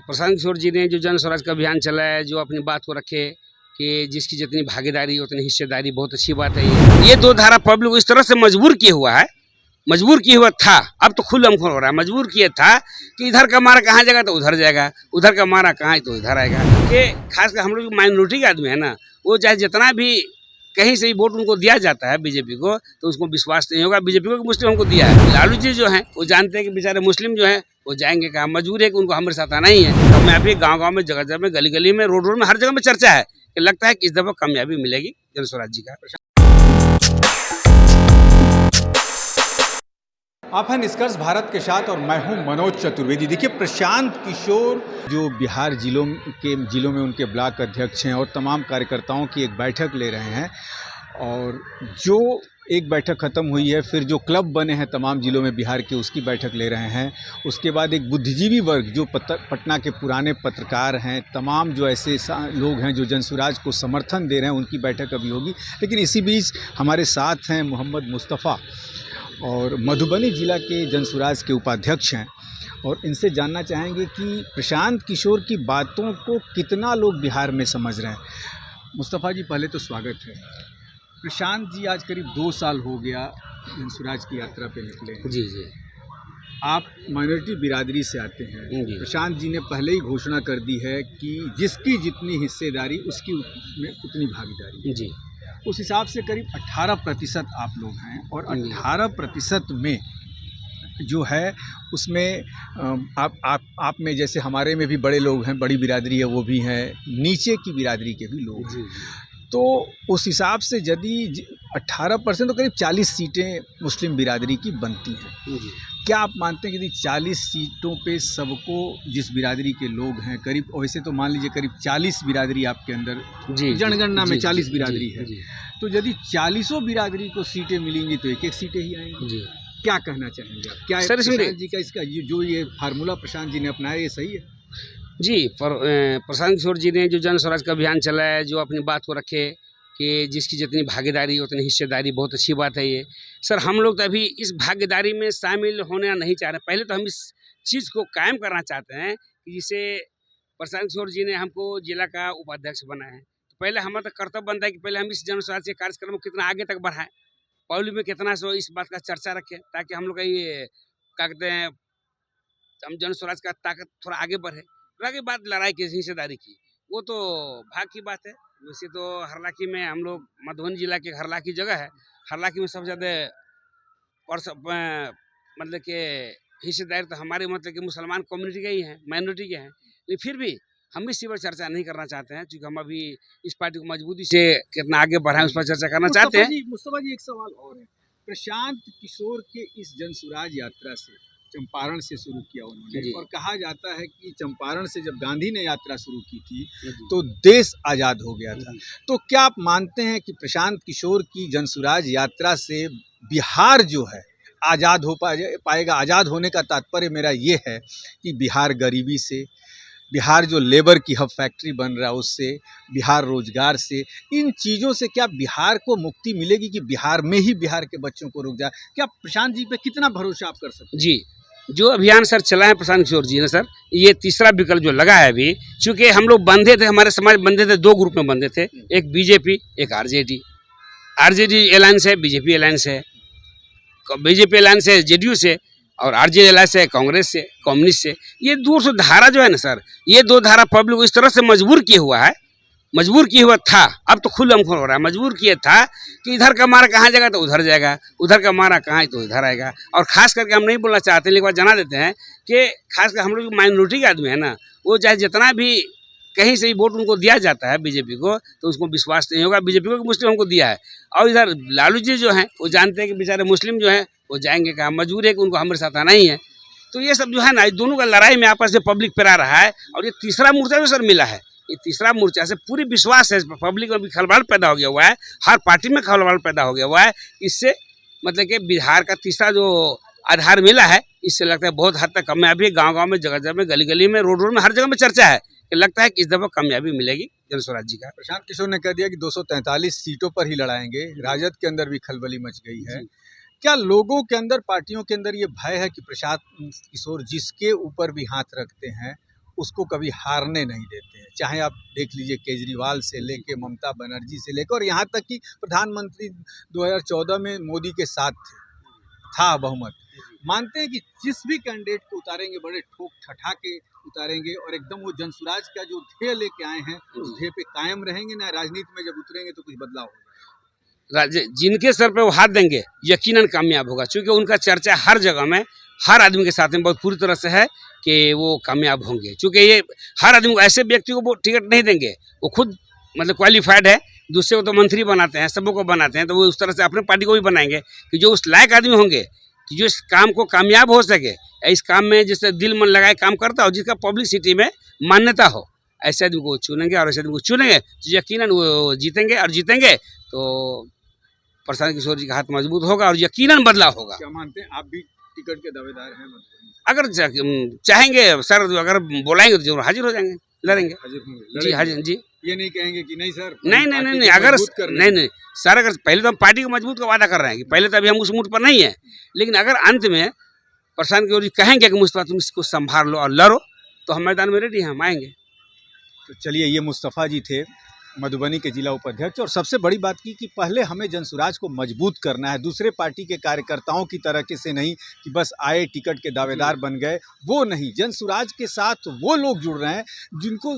प्रशांत किशोर जी ने जो जन स्वराज का अभियान चलाया, जो अपनी बात को रखे कि जिसकी जितनी भागीदारी उतनी हिस्सेदारी, बहुत अच्छी बात है। ये दो धारा पब्लिक को इस तरह से मजबूर किए हुआ है, मजबूर किए हुआ था, अब तो खुल्लम खुल हो रहा है। मजबूर किया था कि इधर का मारा कहाँ जाएगा तो उधर जाएगा, उधर का मारा कहाँ तो इधर आएगा। ये खासकर हम लोग जो माइनॉरिटी के आदमी है ना, वो चाहे जितना भी कहीं से ही वोट उनको दिया जाता है बीजेपी को, तो उसको विश्वास नहीं होगा बीजेपी को कि मुस्लिम हमको दिया है। लालू जी जो हैं वो जानते हैं कि बेचारे मुस्लिम जो हैं वो जाएंगे कहाँ, मजबूर है कि उनको हमारे साथ आना ही है। तो मैं अभी गाँव में, जगह जगह में, गली गली में, रोड रोड में, हर जगह में चर्चा है कि लगता है कि इस दफा कामयाबी मिलेगी जन स्वराज जी का। आप हैं निष्कर्ष भारत के साथ और मैं हूं मनोज चतुर्वेदी। देखिए, प्रशांत किशोर जो बिहार जिलों में उनके ब्लॉक अध्यक्ष हैं और तमाम कार्यकर्ताओं की एक बैठक ले रहे हैं, और जो एक बैठक ख़त्म हुई है, फिर जो क्लब बने हैं तमाम ज़िलों में बिहार के, उसकी बैठक ले रहे हैं। उसके बाद एक बुद्धिजीवी वर्ग जो पटना के पुराने पत्रकार हैं, तमाम जो ऐसे लोग हैं जो जनसुराज को समर्थन दे रहे हैं, उनकी बैठक अभी होगी। लेकिन इसी बीच हमारे साथ हैं मोहम्मद मुस्तफ़ा और मधुबनी ज़िला के जनसुराज के उपाध्यक्ष हैं, और इनसे जानना चाहेंगे कि प्रशांत किशोर की बातों को कितना लोग बिहार में समझ रहे हैं। मुस्तफ़ा जी, पहले तो स्वागत है। प्रशांत जी, आज करीब 2 साल हो गया जनसुराज की यात्रा पे निकले। जी जी। आप माइनॉरिटी बिरादरी से आते हैं। प्रशांत जी ने पहले ही घोषणा कर दी है कि जिसकी जितनी हिस्सेदारी उसकी में उतनी भागीदारी जी। उस हिसाब से करीब 18% आप लोग हैं, और 18% में जो है उसमें आप में जैसे हमारे में भी बड़े लोग हैं, बड़ी बिरादरी है वो भी हैं, नीचे की बिरादरी के भी लोग हैं। तो उस हिसाब से यदि 18% तो करीब 40 सीटें मुस्लिम बिरादरी की बनती हैं। क्या आप मानते हैं कि यदि 40 सीटों पे सबको, जिस बिरादरी के लोग हैं, करीब वैसे तो मान लीजिए करीब 40 बिरादरी आपके अंदर जनगणना में 40 बिरादरी है, तो यदि 40 बिरादरी को सीटें मिलेंगी तो एक सीटें ही आएंगी। क्या कहना चाहेंगे आप? क्या प्रशांत जी का इसका जो ये फार्मूला प्रशांत जी ने अपनाया, ये सही है? जी, प्रशांत किशोर जी ने जो जन स्वराज का अभियान चलाया, जो अपनी बात को रखे कि जिसकी जितनी भागीदारी उतनी हिस्सेदारी, बहुत अच्छी बात है ये। सर, हम लोग तो अभी इस भागीदारी में शामिल होना नहीं चाह रहे। पहले तो हम इस चीज़ को कायम करना चाहते हैं कि जिसे प्रशांत किशोर जी ने हमको जिला का उपाध्यक्ष बनाया है, तो पहले हमारा तो कर्तव्य बनता है कि पहले हम इस जन स्वराज के कार्यक्रम को कितना आगे तक बढ़ाएं, पब्लिक में कितना सो इस बात का चर्चा रखें, ताकि हम लोग का ये क्या कहते हैं, हम जन स्वराज का ताकत थोड़ा आगे बढ़े। रही बात लड़ाई की, हिस्सेदारी की, वो तो भाग की बात है। वैसे तो हरलाखी में हम लोग, मधुबनी जिला के हरलाखी जगह है, हरलाखी में सबसे ज़्यादा मतलब कि हिस्सेदारी तो हमारे मतलब कि मुसलमान कम्युनिटी के ही हैं, माइनॉरिटी के हैं। लेकिन फिर भी हम इस पर चर्चा नहीं करना चाहते हैं, क्योंकि हम अभी इस पार्टी को मजबूती से कितना आगे बढ़ाएं उस पर चर्चा करना चाहते हैं। मुस्तफा जी, एक सवाल और है। प्रशांत किशोर के इस जनसुराज यात्रा से, चंपारण से शुरू किया उन्होंने, और कहा जाता है कि चंपारण से जब गांधी ने यात्रा शुरू की थी तो देश आज़ाद हो गया था। तो क्या आप मानते हैं कि प्रशांत किशोर की जनसुराज यात्रा से बिहार जो है आज़ाद हो पाएगा? आज़ाद होने का तात्पर्य मेरा ये है कि बिहार गरीबी से, बिहार जो लेबर की हब फैक्ट्री बन रहा है उससे, बिहार रोजगार से, इन चीज़ों से क्या बिहार को मुक्ति मिलेगी कि बिहार में ही बिहार के बच्चों को रुक जाए? क्या प्रशांत जी पे कितना भरोसा आप कर सकते हैं? जी, जो अभियान सर चला है प्रशांत किशोर जी ने, सर ये तीसरा विकल्प जो लगा है अभी, चूँकि हम लोग बंधे थे, हमारे समाज बंधे थे, 2 ग्रुप में बंधे थे, एक बीजेपी, एक आरजेडी। आरजेडी अलायंस है, बीजेपी अलायंस है, बीजेपी अलायंस है जेडीयू से, और आरजेडी अलायंस है कांग्रेस से, कम्युनिस्ट से। ये 200 धारा जो है ना सर, ये 2 धारा पब्लिक को इस तरह से मजबूर किए हुआ है, मजबूर किए हुआ था, अब तो खुल्लम खुल हो रहा है। मजबूर किया था कि इधर का मारा कहाँ जाएगा तो उधर जाएगा, उधर का मारा कहाँ तो इधर आएगा। और ख़ास करके हम नहीं बोलना चाहते, लेकिन जना देते हैं कि खासकर हम लोग जो माइनॉरिटी के आदमी है ना, वो चाहे जितना भी कहीं से ही वोट उनको दिया जाता है बीजेपी को, तो उसको विश्वास नहीं होगा बीजेपी को कि मुस्लिम हमको दिया है। और इधर लालू जी जो हैं वो जानते हैं कि बेचारे मुस्लिम जो हैं वो जाएंगे कहाँ, मजबूर है कि उनको हमारे साथ आना ही है। तो ये सब जो है ना, दोनों का लड़ाई में आपस में पब्लिक पर आ रहा है। और ये तीसरा मोर्चा जो सर मिला है, ये तीसरा मोर्चा से पूरी विश्वास है, पब्लिक में भी खलबल पैदा हो गया हुआ है, हर पार्टी में खलबल पैदा हो गया हुआ है। इससे मतलब कि बिहार का तीसरा जो आधार मिला है, इससे लगता है बहुत हद तक कामयाबी गांव में, जगह जगह में, गली गली में, रोड रोड में, हर जगह में चर्चा है कि लगता है कि इस दफा कामयाबी मिलेगी जन स्वराज जी का। प्रशांत किशोर ने कह दिया कि 243 सीटों पर ही लड़ाएंगे। राजद के अंदर भी खलबली मच गई है। क्या लोगों के अंदर, पार्टियों के अंदर ये भय है कि प्रशांत किशोर जिसके ऊपर भी हाथ रखते हैं उसको कभी हारने नहीं देते हैं। चाहे आप देख लीजिए केजरीवाल से लेके ममता बनर्जी से लेकर और यहाँ तक कि प्रधानमंत्री 2014 में मोदी के साथ था बहुमत। मानते हैं कि जिस भी कैंडिडेट को उतारेंगे बड़े ठोक ठठा के उतारेंगे और एकदम वो जनसुराज का जो ध्येय लेके आए हैं उस ध्येय पे कायम रहेंगे ना। राजनीति में जब उतरेंगे तो कुछ बदलाव होगा। जिनके सर पे वो हाथ देंगे यकीनन कामयाब होगा, क्योंकि उनका चर्चा हर जगह में हर आदमी के साथ में बहुत पूरी तरह से है कि वो कामयाब होंगे। क्योंकि ये हर आदमी को, ऐसे व्यक्ति को वो टिकट नहीं देंगे, वो खुद मतलब क्वालिफाइड है, दूसरे को तो मंत्री बनाते हैं, सबों को बनाते हैं, तो वो उस तरह से अपने पार्टी को भी बनाएंगे कि जो उस लायक आदमी होंगे कि जो इस काम को कामयाब हो सके, इस काम में जिससे दिल मन लगाए काम करता हो, जिसका पब्लिसिटी में मान्यता हो, ऐसे आदमी को चुनेंगे और ऐसे आदमी को चुनेंगे तो यकीनन वो जीतेंगे। और जीतेंगे तो प्रशांत किशोर जी का हाथ मजबूत होगा और यकीनन बदलाव होगा। क्या मानते हैं आप भी टिकट के दावेदार हैं? अगर चाहेंगे सर, अगर बुलाएंगे तो जरूर हाजिर हो जाएंगे, लड़ेंगे जी। हाजिर जी। ये नहीं कहेंगे कि नहीं सर, नहीं, अगर नहीं सर, अगर पहले तो हम पार्टी को मजबूत का वादा कर रहे हैं कि पहले तो अभी हम उस मूड पर नहीं है, लेकिन अगर अंत में प्रशांत किशोर जी कहेंगे कि मुस्तफा तुम इसको संभाल लो और लड़ो, तो हम मैदान में रेडी हैं, हम आएंगे। तो चलिए, ये मुस्तफ़ा जी थे मधुबनी के जिला उपाध्यक्ष। और सबसे बड़ी बात की कि पहले हमें जनसुराज को मजबूत करना है, दूसरे पार्टी के कार्यकर्ताओं की तरह से नहीं कि बस आए टिकट के दावेदार बन गए, वो नहीं। जनसुराज के साथ वो लोग जुड़ रहे हैं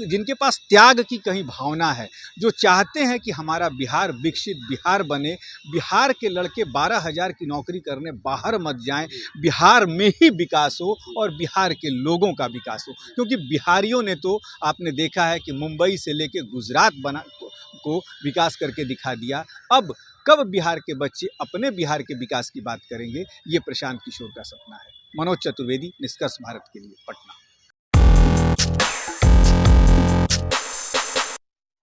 जिनके पास त्याग की कहीं भावना है, जो चाहते हैं कि हमारा बिहार विकसित बिहार बने, बिहार के लड़के 12,000 की नौकरी करने बाहर मत जाएं, बिहार में ही विकास हो और बिहार के लोगों का विकास हो। क्योंकि बिहारियों ने तो आपने देखा है कि मुंबई से लेके गुजरात को विकास करके दिखा दिया। अब कब बिहार के बच्चे अपने बिहार के विकास की बात करेंगे, ये प्रशांत किशोर का सपना है। मनोज चतुर्वेदी, निष्कर्ष भारत के लिए, पटना।